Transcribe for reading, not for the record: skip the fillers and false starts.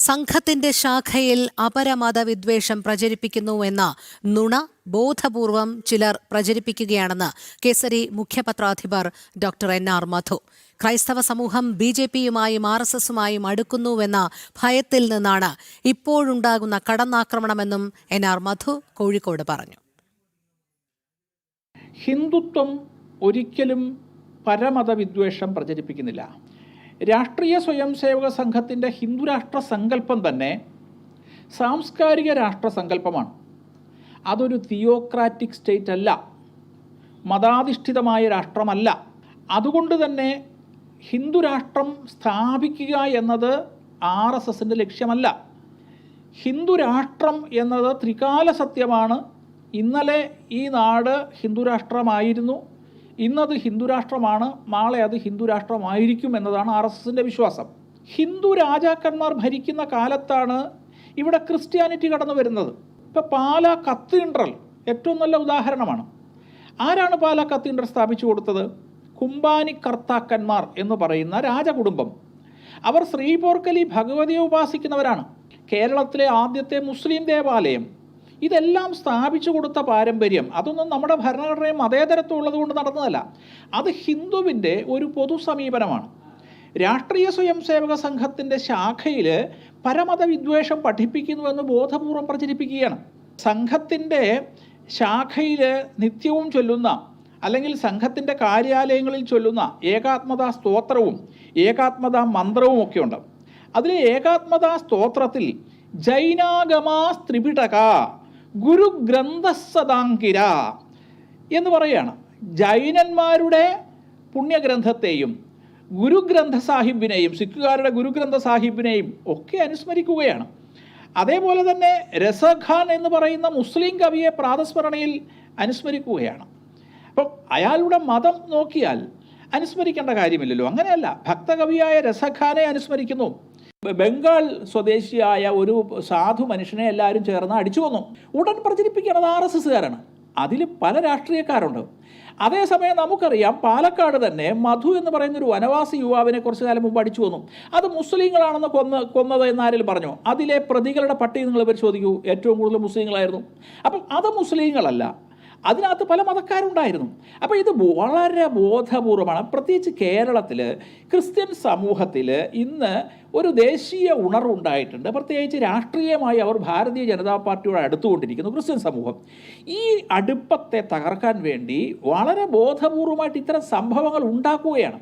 സംഘത്തിന്റെ ശാഖയിൽ അപരമത വിദ്വേഷം പ്രചരിപ്പിക്കുന്നുവെന്ന നുണ ബോധപൂർവം ചിലർ പ്രചരിപ്പിക്കുകയാണെന്ന് കേസരി മുഖ്യപത്രാധിപർ ഡോക്ടർ എൻ.ആർ. മധു. ക്രൈസ്തവ സമൂഹം ബി.ജെ.പിയുമായും ആർ.എസ്.എസുമായും അടുക്കുന്നുവെന്ന ഭയത്തിൽ നിന്നാണ് ഇപ്പോഴുണ്ടാകുന്ന കടന്നാക്രമണമെന്നും എൻ.ആർ. മധു കോഴിക്കോട് പറഞ്ഞു. ഹിന്ദുത്വം ഒരിക്കലും പരമത വിദ്വേഷം പ്രചരിപ്പിക്കുന്നില്ല. രാഷ്ട്രീയ സ്വയംസേവക സംഘത്തിൻ്റെ ഹിന്ദുരാഷ്ട്ര സങ്കല്പം തന്നെ സാംസ്കാരിക രാഷ്ട്ര സങ്കല്പമാണ്. അതൊരു തിയോക്രാറ്റിക് സ്റ്റേറ്റ് അല്ല, മതാധിഷ്ഠിതമായ രാഷ്ട്രമല്ല. അതുകൊണ്ട് തന്നെ ഹിന്ദുരാഷ്ട്രം സ്ഥാപിക്കുക എന്നത് ആർ.എസ്.എസിൻ്റെ ലക്ഷ്യമല്ല. ഹിന്ദുരാഷ്ട്രം എന്നത് ത്രികാല സത്യമാണ്. ഇന്നലെ ഈ നാട് ഹിന്ദുരാഷ്ട്രമായിരുന്നു, ഇന്നത് ഹിന്ദുരാഷ്ട്രമാണ്, നാളെ അത് ഹിന്ദുരാഷ്ട്രമായിരിക്കും എന്നതാണ് ആർ.എസ്.എസിൻ്റെ വിശ്വാസം. ഹിന്ദു രാജാക്കന്മാർ ഭരിക്കുന്ന കാലത്താണ് ഇവിടെ ക്രിസ്ത്യാനിറ്റി കടന്നു വരുന്നത്. ഇപ്പോൾ പാലാ കത്തീഡ്രൽ ഏറ്റവും നല്ല ഉദാഹരണമാണ്. ആരാണ് പാലാ കത്തീഡ്രൽ സ്ഥാപിച്ചു കൊടുത്തത്? കുംഭാനി കർത്താക്കന്മാർ എന്ന് പറയുന്ന രാജകുടുംബം. അവർ ശ്രീപോർക്കലി ഭഗവതിയെ ഉപാസിക്കുന്നവരാണ്. കേരളത്തിലെ ആദ്യത്തെ മുസ്ലിം ദേവാലയം, ഇതെല്ലാം സ്ഥാപിച്ചു കൊടുത്ത പാരമ്പര്യം. അതൊന്നും നമ്മുടെ ഭരണഘടനയും മതേതരത്വം ഉള്ളതുകൊണ്ട് നടന്നതല്ല. അത് ഹിന്ദുവിൻ്റെ ഒരു പൊതു സമീപനമാണ്. രാഷ്ട്രീയ സ്വയംസേവക സംഘത്തിൻ്റെ ശാഖയിൽ പരമത വിദ്വേഷം പഠിപ്പിക്കുന്നുവെന്ന് ബോധപൂർവം പ്രചരിപ്പിക്കുകയാണ്. സംഘത്തിൻ്റെ ശാഖയിൽ നിത്യവും ചൊല്ലുന്ന അല്ലെങ്കിൽ സംഘത്തിൻ്റെ കാര്യാലയങ്ങളിൽ ചൊല്ലുന്ന ഏകാത്മതാ സ്തോത്രവും ഏകാത്മതാ മന്ത്രവും ഒക്കെ ഉണ്ട്. അതിലെ ഏകാത്മതാ സ്തോത്രത്തിൽ ജൈനാഗമാ ത്രിപിടക ഗുരുഗ്രന്ഥസദാങ്കിര എന്ന് പറയുകയാണ്. ജൈനന്മാരുടെ പുണ്യഗ്രന്ഥത്തെയും ഗുരുഗ്രന്ഥ സാഹിബിനെയും സിഖുകാരുടെ ഗുരുഗ്രന്ഥ സാഹിബിനെയും ഒക്കെ അനുസ്മരിക്കുകയാണ്. അതേപോലെ തന്നെ രസഖാൻ എന്ന് പറയുന്ന മുസ്ലിം കവിയെ പ്രാതസ്മരണയിൽ അനുസ്മരിക്കുകയാണ്. അപ്പം അയാളുടെ മതം നോക്കിയാൽ അനുസ്മരിക്കേണ്ട കാര്യമില്ലല്ലോ. അങ്ങനെയല്ല, ഭക്തകവിയായ രസഖാനെ അനുസ്മരിക്കുന്നു. ബംഗാൾ സ്വദേശിയായ ഒരു സാധു മനുഷ്യനെ എല്ലാവരും ചേർന്ന് അടിച്ചു കൊന്നു. ഉടൻ പ്രചരിപ്പിക്കുന്നത് ആർ.എസ്.എസുകാരാണ്. അതിൽ പല രാഷ്ട്രീയക്കാരുണ്ട്. അതേസമയം നമുക്കറിയാം, പാലക്കാട് തന്നെ മധു എന്ന് പറയുന്നൊരു വനവാസി യുവാവിനെ കുറച്ചു കാലം മുമ്പ് അടിച്ചു കൊന്നു. അത് മുസ്ലിങ്ങളാണെന്ന് കൊന്നത് എന്നാരെങ്കിലും പറഞ്ഞു? അതിലെ പ്രതികളുടെ പട്ടിക നിങ്ങൾ പരിശോധിക്കൂ, ഏറ്റവും കൂടുതൽ മുസ്ലിങ്ങളായിരുന്നു. അപ്പം അത് മുസ്ലിങ്ങളല്ല, അതിനകത്ത് പല മതക്കാരുണ്ടായിരുന്നു. അപ്പോൾ ഇത് വളരെ ബോധപൂർവമാണ്. പ്രത്യേകിച്ച് കേരളത്തിൽ ക്രിസ്ത്യൻ സമൂഹത്തിൽ ഇന്ന് ഒരു ദേശീയ ഉണർവുണ്ടായിട്ടുണ്ട്. പ്രത്യേകിച്ച് രാഷ്ട്രീയമായി അവർ ഭാരതീയ ജനതാ പാർട്ടിയോട് അടുത്തുകൊണ്ടിരിക്കുന്നു ക്രിസ്ത്യൻ സമൂഹം. ഈ അടുപ്പത്തെ തകർക്കാൻ വേണ്ടി വളരെ ബോധപൂർവമായിട്ട് ഇത്തരം സംഭവങ്ങൾ ഉണ്ടാക്കുകയാണ്.